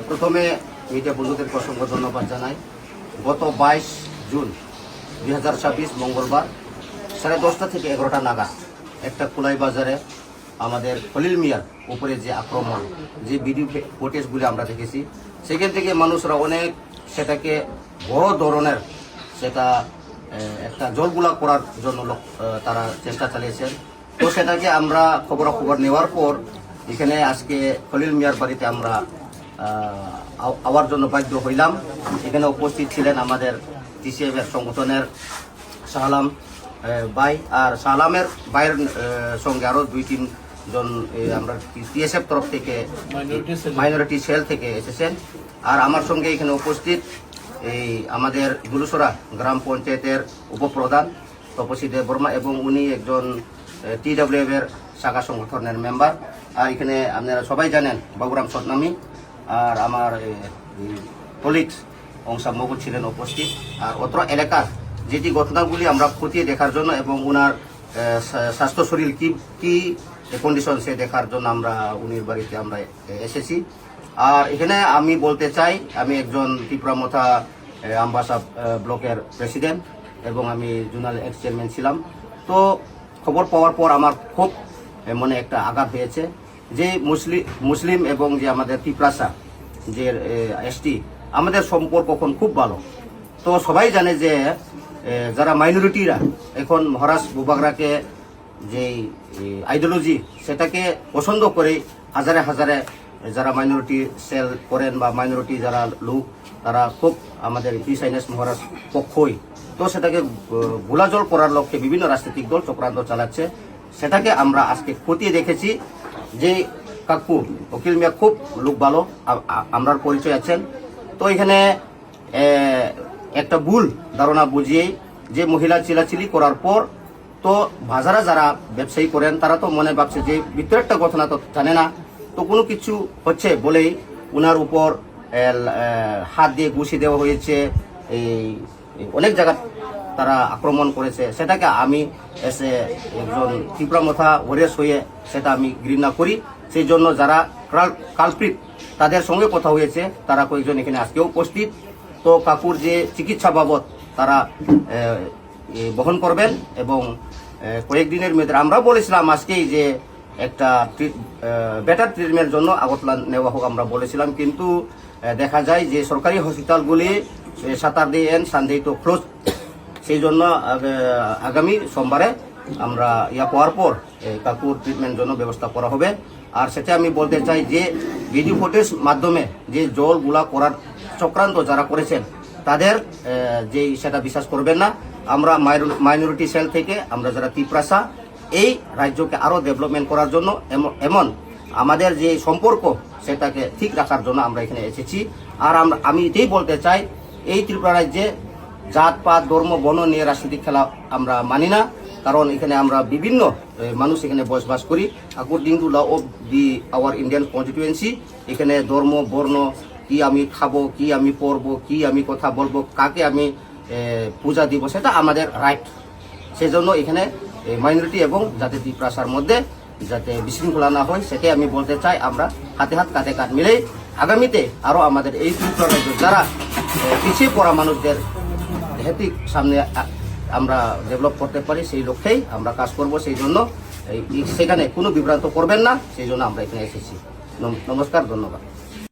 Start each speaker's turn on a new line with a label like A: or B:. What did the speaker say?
A: প্রথমে মিডিয়া বন্ধুদেরকে অসংখ্য ধন্যবাদ জানাই। গত 22 জুন 2026 মঙ্গলবার 10:30 থেকে 11টা নাগাদ একটা কুলাই বাজারে আমাদের খলিল মিয়ার উপরে যে আক্রমণ, যে ভিডিও ফুটেজগুলি আমরা দেখেছি, সেখান থেকে মানুষরা অনেক সেটাকে বড় ধরনের সেটা একটা জলগুলা করার জন্য তারা চেষ্টা চালিয়েছেন। তো সেটাকে আমরা খবর নেওয়ার পর এখানে আজকে খলিল মিয়ার বাড়িতে আমরা আওয়ার জন্য বাধ্য হইলাম। এখানে উপস্থিত ছিলেন আমাদের TCF এর সংগঠনের শাহলাম ভাই, আর শাহলামের ভাইয়ের সঙ্গে আরও 2-3 জন আমরা TSF তরফ থেকে মাইনরিটি সেল থেকে এসেছেন। আর আমার সঙ্গে এখানে উপস্থিত এই আমাদের দুলুসরা গ্রাম পঞ্চায়েতের উপপ্রধান তপসী দেব বর্মা, এবং উনি একজন TWF এর শাখা সংগঠনের মেম্বার। আর এখানে আপনারা সবাই জানেন বাবুরাম সতনামী আর আমার কলিগস অংশা মগুল ছিলেন উপস্থিত। আর অত্র এলাকার যেটি ঘটনাগুলি আমরা খতিয়ে দেখার জন্য এবং ওনার স্বাস্থ্য শরীর কি কন্ডিশন সে দেখার জন্য আমরা উনির বাড়িতে আমরা এসেছি। আর এখানে আমি বলতে চাই, আমি একজন ত্রিপুরামথা আমবাসা ব্লকের প্রেসিডেন্ট এবং আমি জোনাল এক্স চেয়ারম্যান ছিলাম। তো খবর পাওয়ার পর আমার খুব মনে একটা আঘাত হয়েছে যে মুসলিম এবং যে আমাদের ত্রিপুরাসা যে ST আমাদের সম্পর্ক এখন খুব ভালো। তো সবাই জানে যে যারা মাইনরিটিরা এখন মহারাজ বুবাগরাকে যে আইডিওলজি সেটাকে পছন্দ করে হাজারে হাজারে যারা মাইনরিটি সেল করেন বা মাইনরিটি যারা লোক, তারা খুব আমাদের হিসাইনেস মহারাজ পক্ষই। তো সেটাকে গোলাজল করার লক্ষ্যে বিভিন্ন রাজনৈতিক দল চক্রান্ত চালাচ্ছে। সেটাকে আমরা আজকে খতিয়ে দেখেছি যে কাকু উকিল মিয়া খুব লোক ভালো, আমরা পরিচয় আছেন। তো এখানে একটা ভুল ধারণা বুঝিয়ে যে মহিলা চিলাচিলি করার পর তো বাজারে যারা ব্যবসায়ী করেন তারা তো মনে ভাবছে যে ভিতরে একটা ঘটনা তো জানে না, তো কোনো কিছু হচ্ছে বলেই উনার উপর হাত দিয়ে ঘুষি দেওয়া হয়েছে, এই অনেক জায়গা তারা আক্রমণ করেছে। সেটাকে আমি এসে একজন ত্রিপুরামথা ওয়ারিয়ার্স হয়ে সেটা আমি ঘৃণা করি। সেই জন্য যারা কালপ্রিট তাদের সঙ্গে কথা হয়েছে তারা কয়েকজন এখানে আজকেও উপস্থিত। তো কাকুর যে চিকিৎসা বাবদ তারা বহন করবেন এবং কয়েকদিনের মধ্যে আমরা বলেছিলাম আজকেই যে একটা বেটার ট্রিটমেন্টের জন্য আগরতলা নেওয়া হোক, আমরা বলেছিলাম। কিন্তু দেখা যায় যে সরকারি হসপিটালগুলি স্যাটারডে এন্ড সানডে তো ক্লোজ। সেই জন্য আগামী সোমবারে আমরা পাওয়ার পর কাকুর ট্রিটমেন্টের জন্য ব্যবস্থা করা হবে। আর সেটা আমি বলতে চাই যে ভিডিও ফুটেজ মাধ্যমে যে জলগুলা করার চক্রান্ত যারা করেছেন তাদের যে সেটা বিশ্বাস করবেন না। আমরা মাইনরিটি সেল থেকে আমরা যারা ত্রিপুরাসা এই রাজ্যকে আরো ডেভেলপমেন্ট করার জন্য এমন আমাদের যে সম্পর্ক সেটাকে ঠিক রাখার জন্য আমরা এখানে এসেছি। আর আমি এটাই বলতে চাই, এই ত্রিপুরা রাজ্যে জাতপাত ধর্ম বর্ণ নিয়ে রাজনৈতিক খেলা আমরা মানি না, কারণ এখানে আমরা বিভিন্ন মানুষ এখানে বসবাস করি according to law of the our Indian constituency. এখানে ধর্ম বর্ণ কি আমি খাবো, কি আমি পরবো, কি আমি কথা বলবো, কাকে আমি পূজা দিব, সেটা আমাদের রাইট। সেজন্য এখানে মাইনরিটি এবং যাতে ত্রিপুরাসার মধ্যে যাতে বিশৃঙ্খলা না হয় সেটাই আমি বলতে চাই। আমরা হাতে হাত কাঁধে কাঁধ মিলে আগামীতে আরও আমাদের এই ত্রিপুরা রাজ্য যারা পিছিয়ে পড়া মানুষদের হেতিক সামনে আমরা ডেভেলপ করতে পারি সেই লক্ষ্যেই আমরা কাজ করব। সেই জন্য সেখানে কোনো বিভ্রান্ত করবেন না, সেই জন্য আমরা এখানে এসেছি। নমস্কার, ধন্যবাদ।